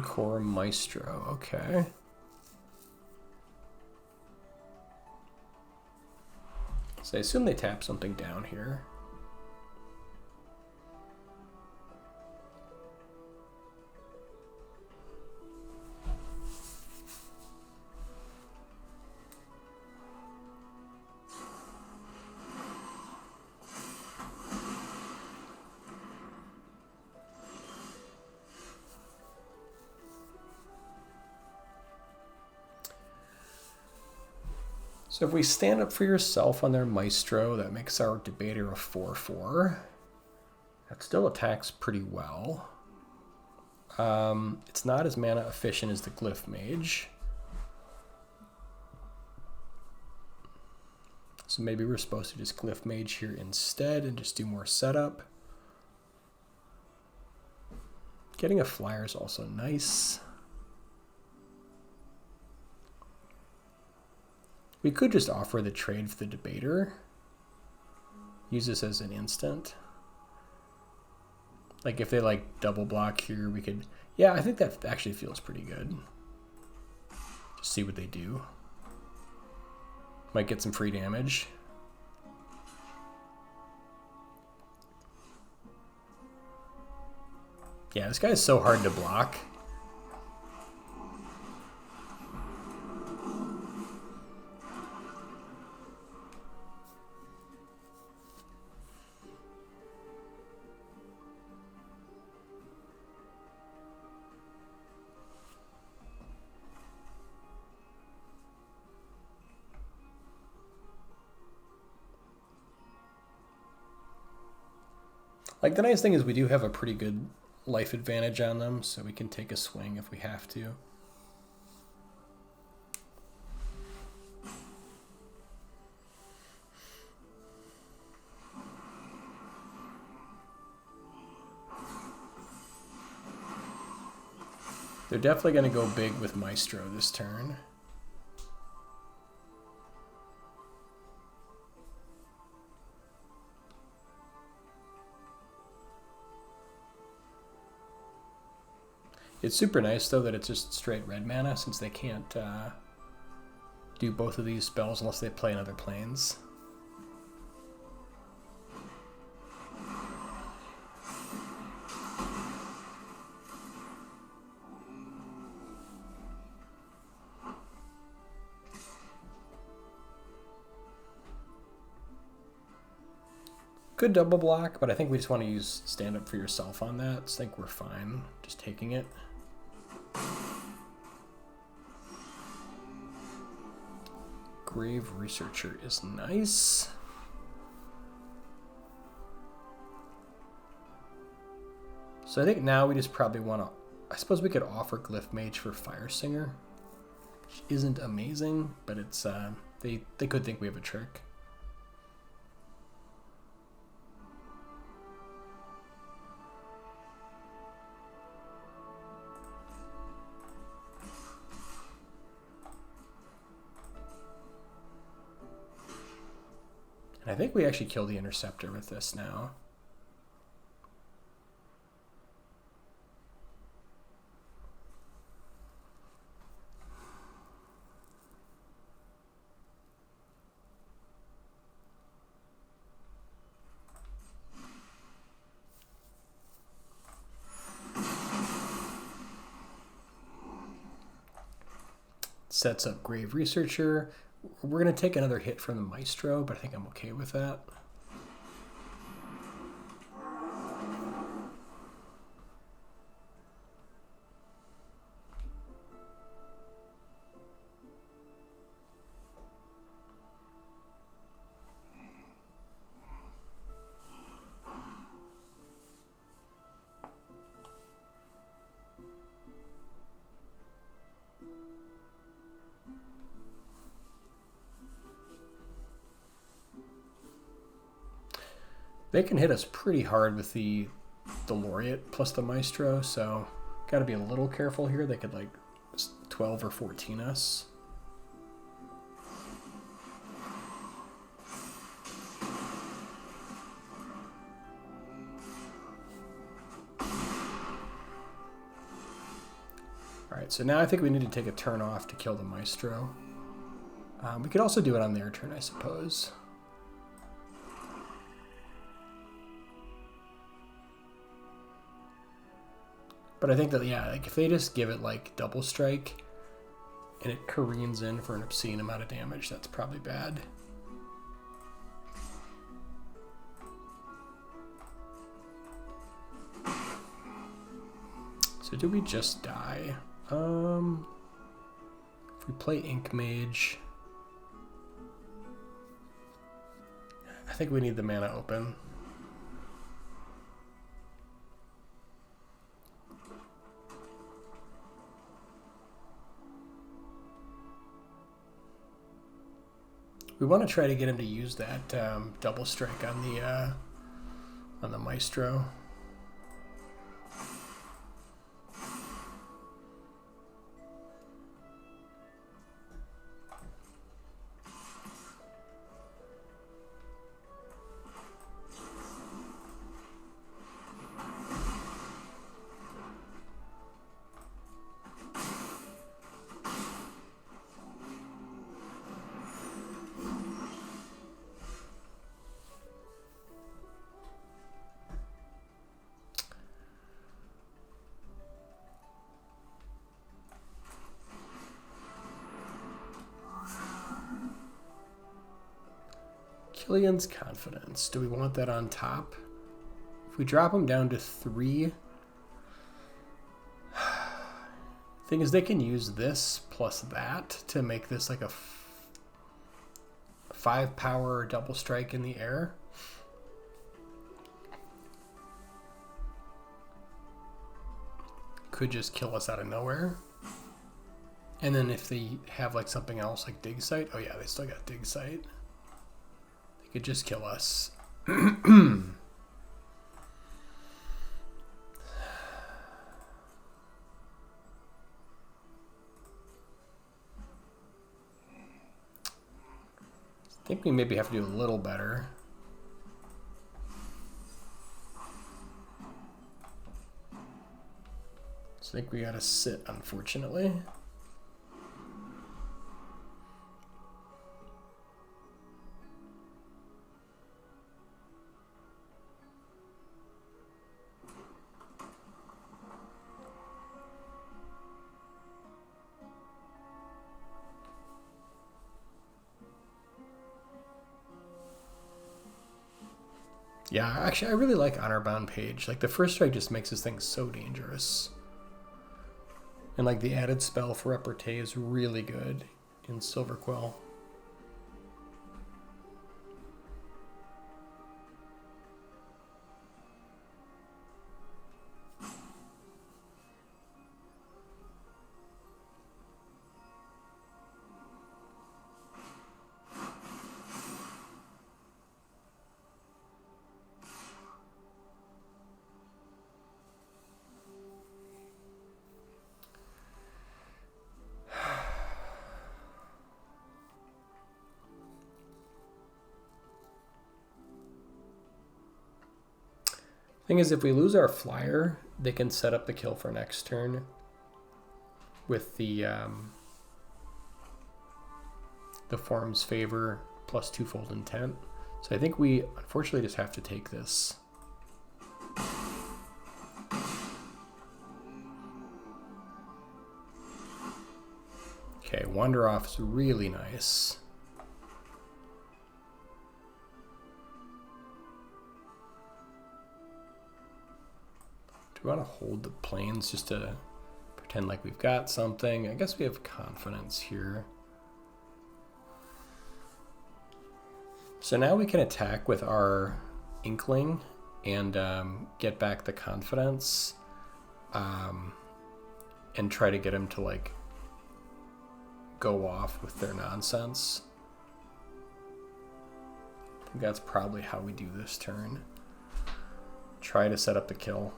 Core Maestro, okay. So I assume they tap something down here. So if we stand up for yourself on their Maestro, that makes our Debater a 4/4. That still attacks pretty well. It's not as mana efficient as the Glyphmage. So maybe we're supposed to just Glyphmage here instead and just do more setup. Getting a flyer is also nice. We could just offer the trade for the Debater. Use this as an instant. Like if they like double block here, we could... Yeah, I think that actually feels pretty good. Just see what they do. Might get some free damage. Yeah, this guy is so hard to block. Like, the nice thing is we do have a pretty good life advantage on them, so we can take a swing if we have to. They're definitely going to go big with Maestro this turn. It's super nice, though, that it's just straight red mana, since they can't do both of these spells unless they play in other planes. Good double block, but I think we just want to use stand up for yourself on that. So I think we're fine just taking it. Grave Researcher is nice. So I think now we just probably want to... I suppose we could offer Glyphmage for Fire Singer, which isn't amazing, but it's they could think we have a trick. And I think we actually kill the Interceptor with this now. Sets up Grave Researcher. We're going to take another hit from the Maestro, but I think I'm okay with that. They can hit us pretty hard with the Laureate plus the Maestro, so got to be a little careful here. They could like 12 or 14 us. Alright, so now I think we need to take a turn off to kill the Maestro. We could also do it on their turn, I suppose. But I think that, yeah, like if they just give it like double strike and it careens in for an obscene amount of damage, that's probably bad. So do we just die? If we play Inkmage, I think we need the mana open. We want to try to get him to use that double strike on the Maestro. Killian's Confidence. Do we want that on top? If we drop him down to 3, thing is they can use this plus that to make this like a 5 power double strike in the air. Could just kill us out of nowhere. And then if they have like something else like Dig Site, oh yeah, they still got Dig Site. They could just kill us. I think we maybe have to do a little better. So I think we gotta sit, unfortunately. Yeah, actually, I really like Honor-Bound Page. Like, the first strike just makes this thing so dangerous. And, like, the added spell for Repartee is really good in Silverquill. Thing is, if we lose our flyer, they can set up the kill for next turn with the Form's Favor plus twofold intent. So I think we unfortunately just have to take this. Okay, Wander Off is really nice. Do we want to hold the planes just to pretend like we've got something? I guess we have confidence here. So now we can attack with our Inkling and get back the confidence and try to get him to like go off with their nonsense. I think that's probably how we do this turn. Try to set up the kill.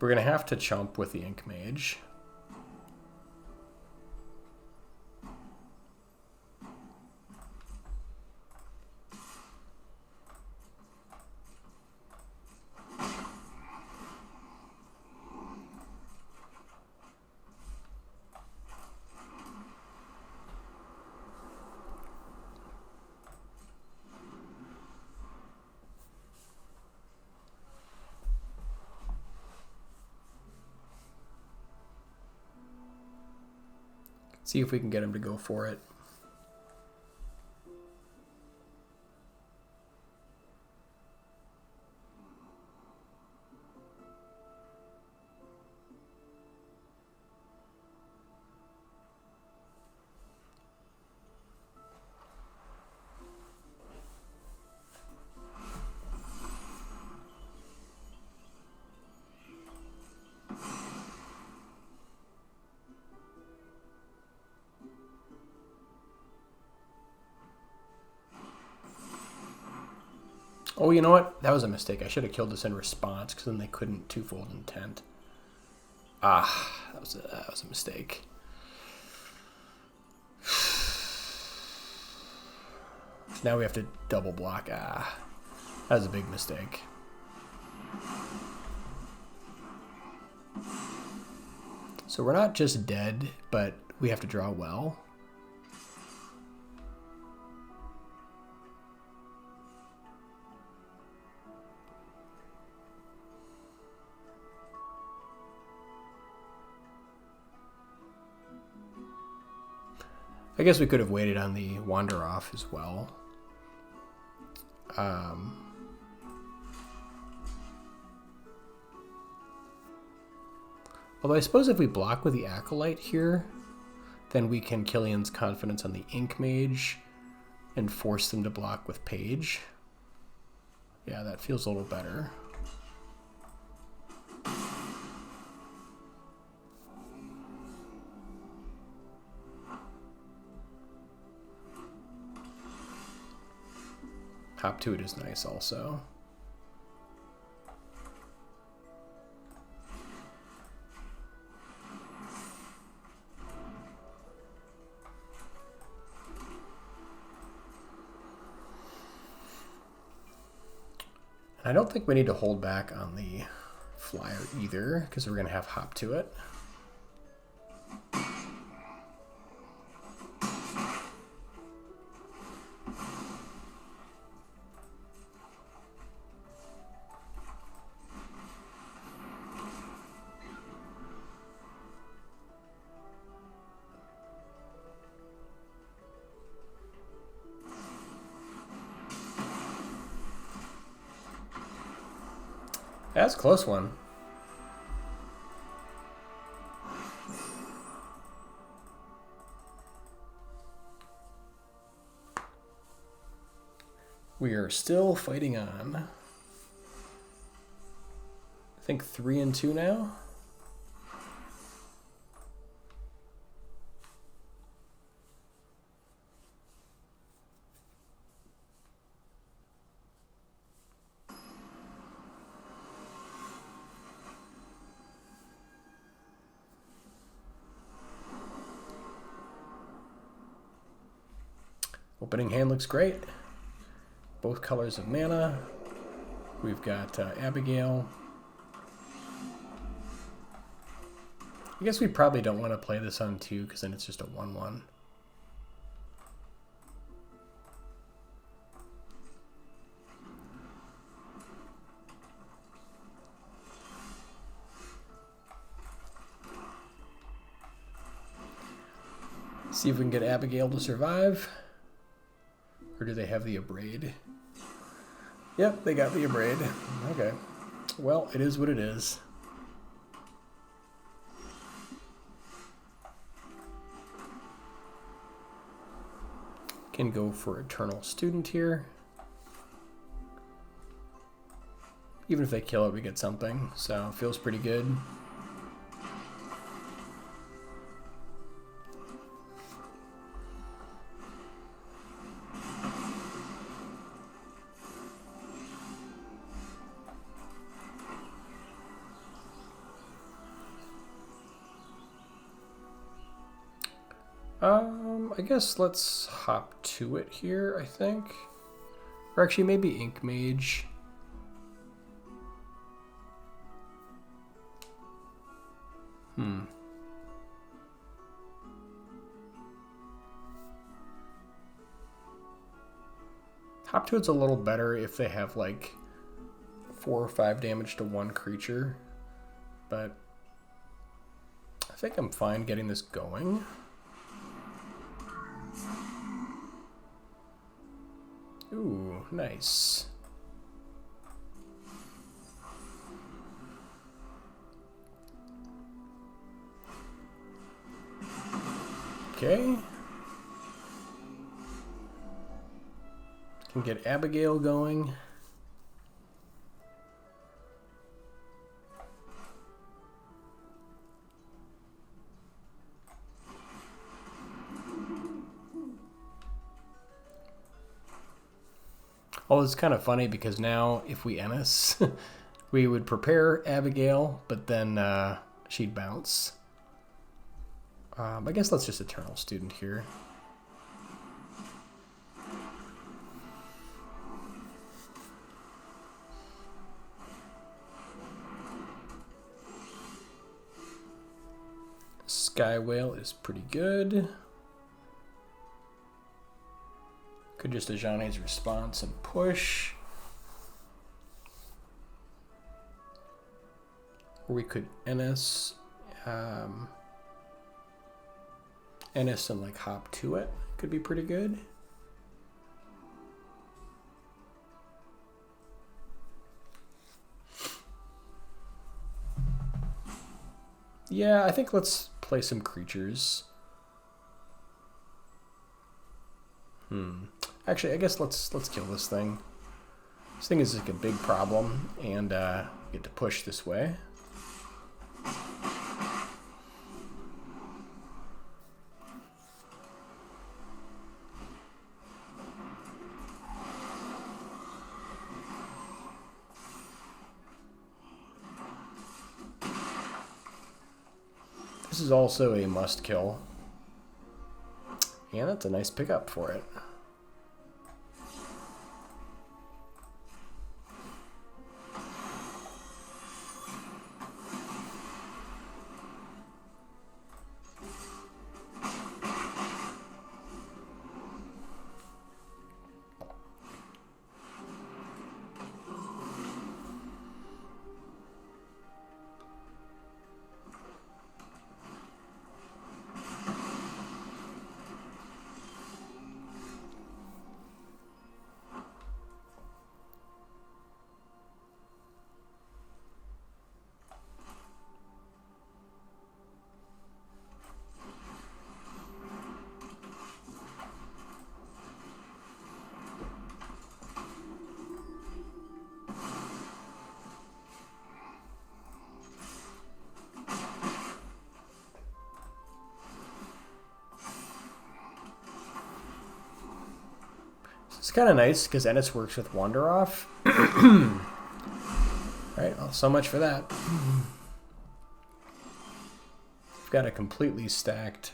We're going to have to chump with the Inkmage. See if we can get him to go for it. Oh, you know what? That was a mistake. I should have killed this in response, because then they couldn't twofold intent. Ah, that was a mistake. Now we have to double block. Ah, that was a big mistake. So we're not just dead, but we have to draw well. I guess we could have waited on the wander off as well. Although I suppose if we block with the Acolyte here, then we can Killian's Confidence on the Inkmage and force them to block with Page. Yeah, that feels a little better. Hop to it is nice also. I don't think we need to hold back on the flyer either, because we're going to have hop to it. That's a close one. We are still fighting on. I think 3-2 now. Opening hand looks great. Both colors of mana. We've got Abigale. I guess we probably don't want to play this on 2 because then it's just a 1/1. See if we can get Abigale to survive. Or do they have the Abrade? Yep, they got the Abrade. Okay. Well, it is what it is. Can go for Eternal Student here. Even if they kill it, we get something. So, it feels pretty good. I guess let's hop to it here, I think. Or actually, maybe Inkmage. Hop to it's a little better if they have like 4 or 5 damage to one creature, but I think I'm fine getting this going. Ooh, nice. Okay. Can get Abigale going. Well, it's kind of funny because now if we Ennis, we would prepare Abigale, but then she'd bounce. I guess let's just Eternal Student here. Sky Whale is pretty good. Could just Ajani's response and push. Or we could Ennis. Ennis and like hop to it. Could be pretty good. Yeah, I think let's play some creatures. Actually, I guess let's kill this thing. This thing is like a big problem, and get to push this way. This is also a must kill. And that's a nice pickup for it. It's kind of nice because Ennis works with Wander Off. Alright, well, so much for that. We've got a completely stacked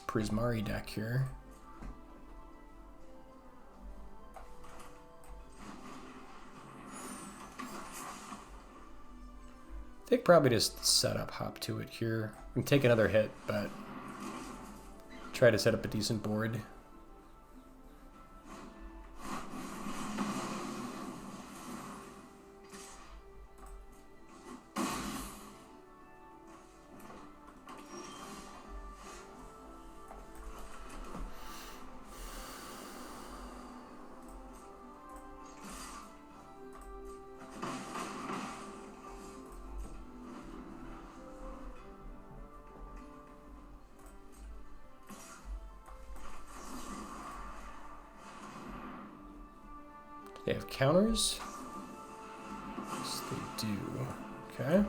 Prismari deck here. I think probably just set up hop to it here. We can take another hit, but try to set up a decent board. They have counters? Yes, they do. Okay.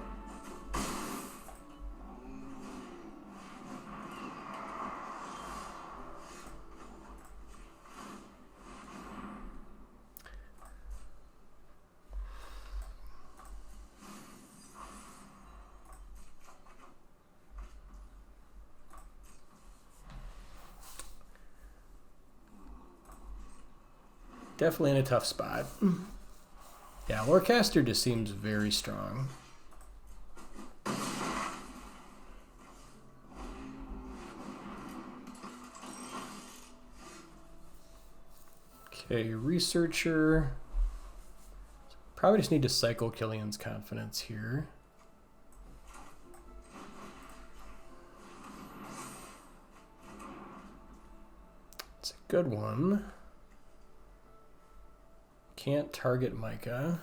Definitely in a tough spot. Yeah, Lorecaster just seems very strong. Okay, Researcher. Probably just need to cycle Killian's Confidence here. It's a good one. can't target Micah.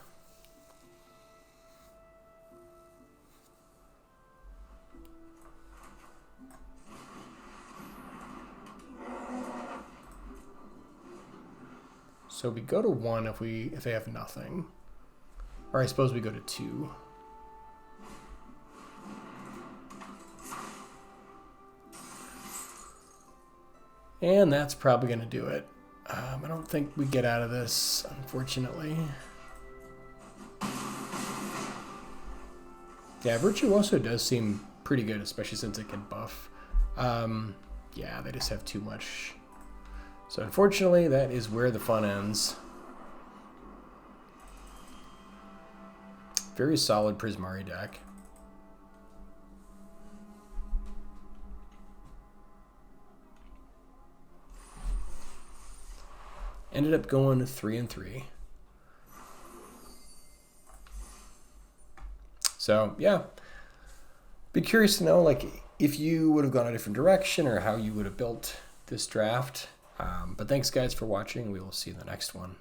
So we go to 1 if they have nothing. Or I suppose we go to 2. And that's probably going to do it. I don't think we get out of this, unfortunately. Yeah, Virtuoso does seem pretty good, especially since it can buff. Yeah, they just have too much. So unfortunately, that is where the fun ends. Very solid Prismari deck. Ended up going 3-3. So yeah, be curious to know like if you would have gone a different direction or how you would have built this draft. But thanks guys for watching. We will see you in the next one.